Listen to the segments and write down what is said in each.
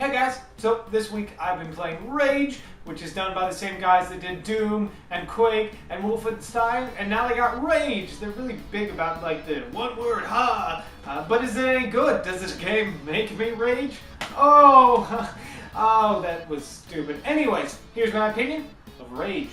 Hey guys, so this week I've been playing Rage, which is done by the same guys that did Doom and Quake and Wolfenstein, and now they got Rage. They're really big about like the one word, ha! But is it any good? Does this game make me rage? Oh, oh, that was stupid. Anyways, here's my opinion of Rage.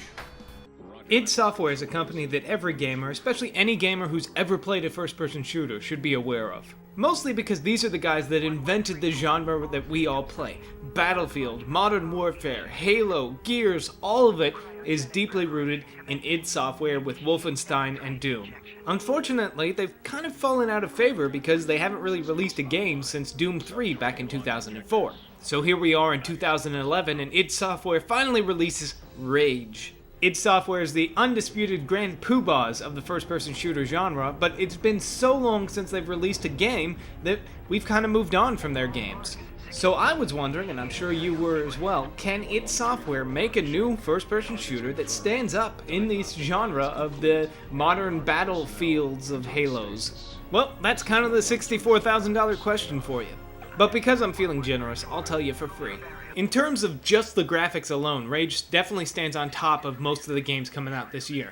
id Software is a company that every gamer, especially any gamer who's ever played a first-person shooter, should be aware of. Mostly because these are the guys that invented the genre that we all play. Battlefield, Modern Warfare, Halo, Gears, all of it is deeply rooted in id Software with Wolfenstein and Doom. Unfortunately, they've kind of fallen out of favor because they haven't really released a game since Doom 3 back in 2004. So here we are in 2011 and id Software finally releases Rage. id Software is the undisputed grand poobahs of the first-person shooter genre, but it's been so long since they've released a game that we've kind of moved on from their games. So I was wondering, and I'm sure you were as well, can id Software make a new first-person shooter that stands up in this genre of the modern battlefields of Halos? Well, that's kind of the $64,000 question for you. But because I'm feeling generous, I'll tell you for free. In terms of just the graphics alone, Rage definitely stands on top of most of the games coming out this year.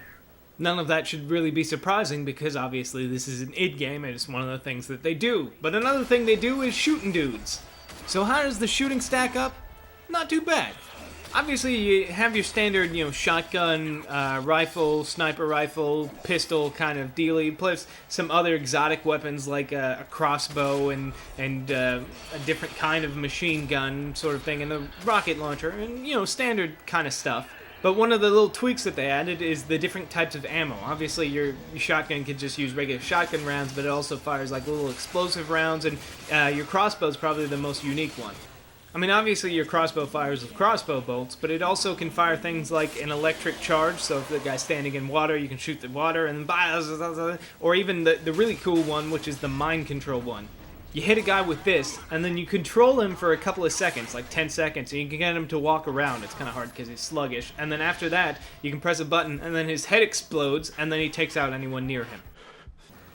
None of that should really be surprising because obviously this is an id game and it's one of the things that they do. But another thing they do is shooting dudes. So how does the shooting stack up? Not too bad. Obviously you have your standard, shotgun, rifle, sniper rifle, pistol kind of dealie, plus some other exotic weapons like a crossbow and a different kind of machine gun sort of thing, and a rocket launcher, and standard kind of stuff. But one of the little tweaks that they added is the different types of ammo. Obviously your shotgun can just use regular shotgun rounds, but it also fires like little explosive rounds, and your crossbow is probably the most unique one. I mean, obviously your crossbow fires with crossbow bolts, but it also can fire things like an electric charge, so if the guy's standing in water, you can shoot the water, and or even the really cool one, which is the mind control one. You hit a guy with this, and then you control him for a couple of seconds, like 10 seconds, and you can get him to walk around. It's kind of hard because he's sluggish, and then after that, you can press a button, and then his head explodes, and then he takes out anyone near him.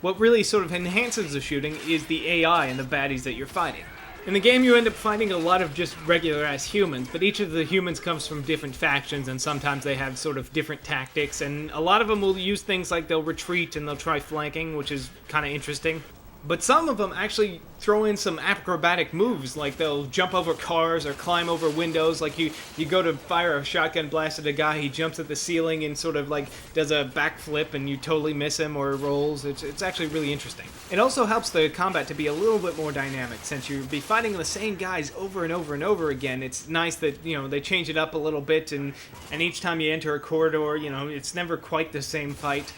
What really sort of enhances the shooting is the AI and the baddies that you're fighting. In the game, you end up fighting a lot of just regular-ass humans, but each of the humans comes from different factions, and sometimes they have sort of different tactics, and a lot of them will use things like they'll retreat and they'll try flanking, which is kind of interesting. But some of them actually throw in some acrobatic moves, like they'll jump over cars or climb over windows. Like you go to fire a shotgun blast at a guy, he jumps at the ceiling and sort of like does a backflip and you totally miss him or rolls. It's actually really interesting. It also helps the combat to be a little bit more dynamic since you'll be fighting the same guys over and over and over again. It's nice that, they change it up a little bit and each time you enter a corridor, it's never quite the same fight.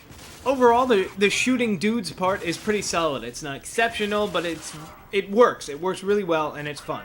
Overall, the shooting dudes part is pretty solid. It's not exceptional, but it works. It works really well, and it's fun.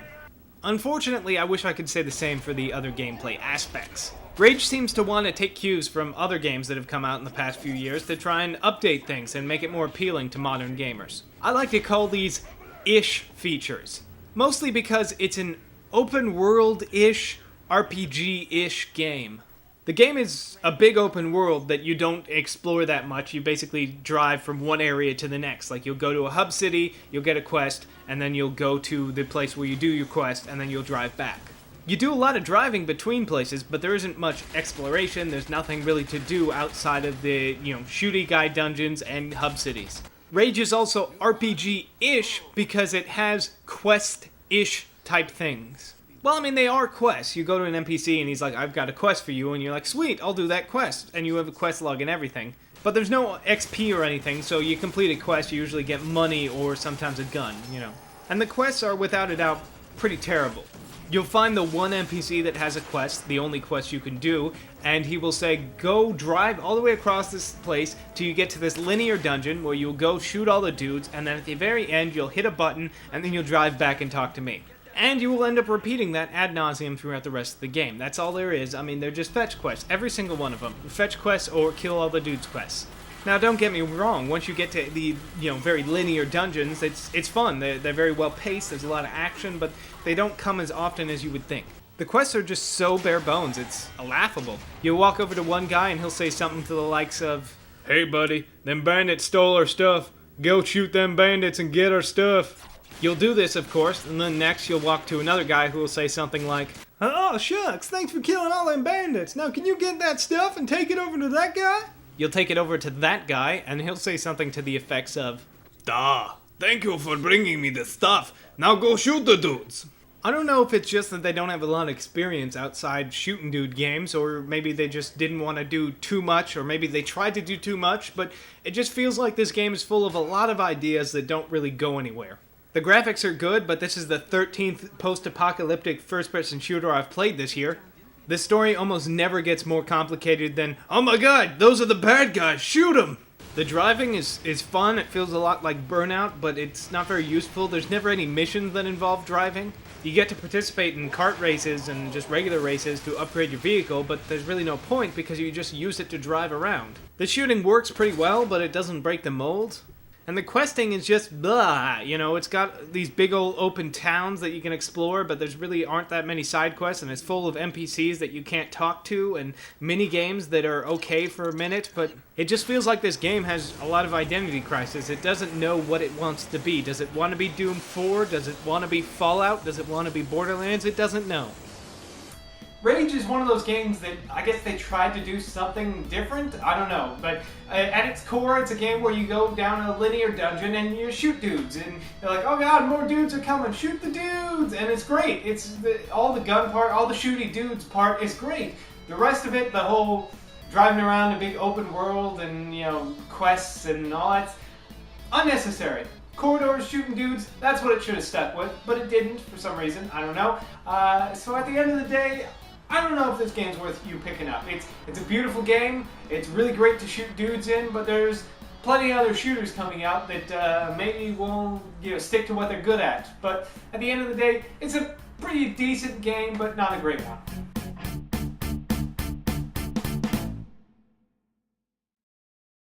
Unfortunately, I wish I could say the same for the other gameplay aspects. Rage seems to want to take cues from other games that have come out in the past few years to try and update things and make it more appealing to modern gamers. I like to call these ish features, mostly because it's an open world-ish, RPG-ish game. The game is a big open world that you don't explore that much. You basically drive from one area to the next. Like you'll go to a hub city, you'll get a quest, and then you'll go to the place where you do your quest, and then you'll drive back. You do a lot of driving between places, but there isn't much exploration. There's nothing really to do outside of the, shooty guy dungeons and hub cities. Rage is also RPG-ish because it has quest-ish type things. Well, they are quests. You go to an NPC and he's like, I've got a quest for you, and you're like, sweet, I'll do that quest. And you have a quest log and everything. But there's no XP or anything, so you complete a quest, you usually get money or sometimes a gun, And the quests are, without a doubt, pretty terrible. You'll find the one NPC that has a quest, the only quest you can do, and he will say, go drive all the way across this place till you get to this linear dungeon where you'll go shoot all the dudes, and then at the very end you'll hit a button, and then you'll drive back and talk to me. And you will end up repeating that ad nauseum throughout the rest of the game. That's all there is. They're just fetch quests. Every single one of them. Fetch quests or kill all the dudes quests. Now, don't get me wrong. Once you get to the, very linear dungeons, it's fun. They're very well paced. There's a lot of action, but they don't come as often as you would think. The quests are just so bare bones. It's laughable. You'll walk over to one guy and he'll say something to the likes of, "Hey, buddy, them bandits stole our stuff. Go shoot them bandits and get our stuff." You'll do this, of course, and then next you'll walk to another guy who will say something like, "Oh, shucks, thanks for killing all them bandits. Now can you get that stuff and take it over to that guy?" You'll take it over to that guy, and he'll say something to the effects of, "Duh, thank you for bringing me the stuff. Now go shoot the dudes." I don't know if it's just that they don't have a lot of experience outside shooting dude games, or maybe they just didn't want to do too much, or maybe they tried to do too much, but it just feels like this game is full of a lot of ideas that don't really go anywhere. The graphics are good, but this is the 13th post-apocalyptic first-person shooter I've played this year. The story almost never gets more complicated than, "Oh my god, those are the bad guys, shoot them!" The driving is fun, it feels a lot like Burnout, but it's not very useful. There's never any missions that involve driving. You get to participate in kart races and just regular races to upgrade your vehicle, but there's really no point because you just use it to drive around. The shooting works pretty well, but it doesn't break the mold. And the questing is just blah, you know, it's got these big old open towns that you can explore, but there's really aren't that many side quests, and it's full of NPCs that you can't talk to, and mini games that are okay for a minute, but it just feels like this game has a lot of identity crisis. It doesn't know what it wants to be. Does it want to be Doom 4? Does it want to be Fallout? Does it want to be Borderlands? It doesn't know. Rage is one of those games that I guess they tried to do something different. I don't know, but at its core, it's a game where you go down a linear dungeon and you shoot dudes, and they're like, "Oh god, more dudes are coming! Shoot the dudes!" And it's great. It's all the gun part, all the shooty dudes part is great. The rest of it, the whole driving around a big open world and quests and all that's unnecessary. Corridors, shooting dudes, that's what it should have stuck with, but it didn't for some reason. I don't know. So at the end of the day, I don't know if this game's worth you picking up. It's a beautiful game. It's really great to shoot dudes in, but there's plenty of other shooters coming out that maybe will stick to what they're good at. But at the end of the day, it's a pretty decent game, but not a great one.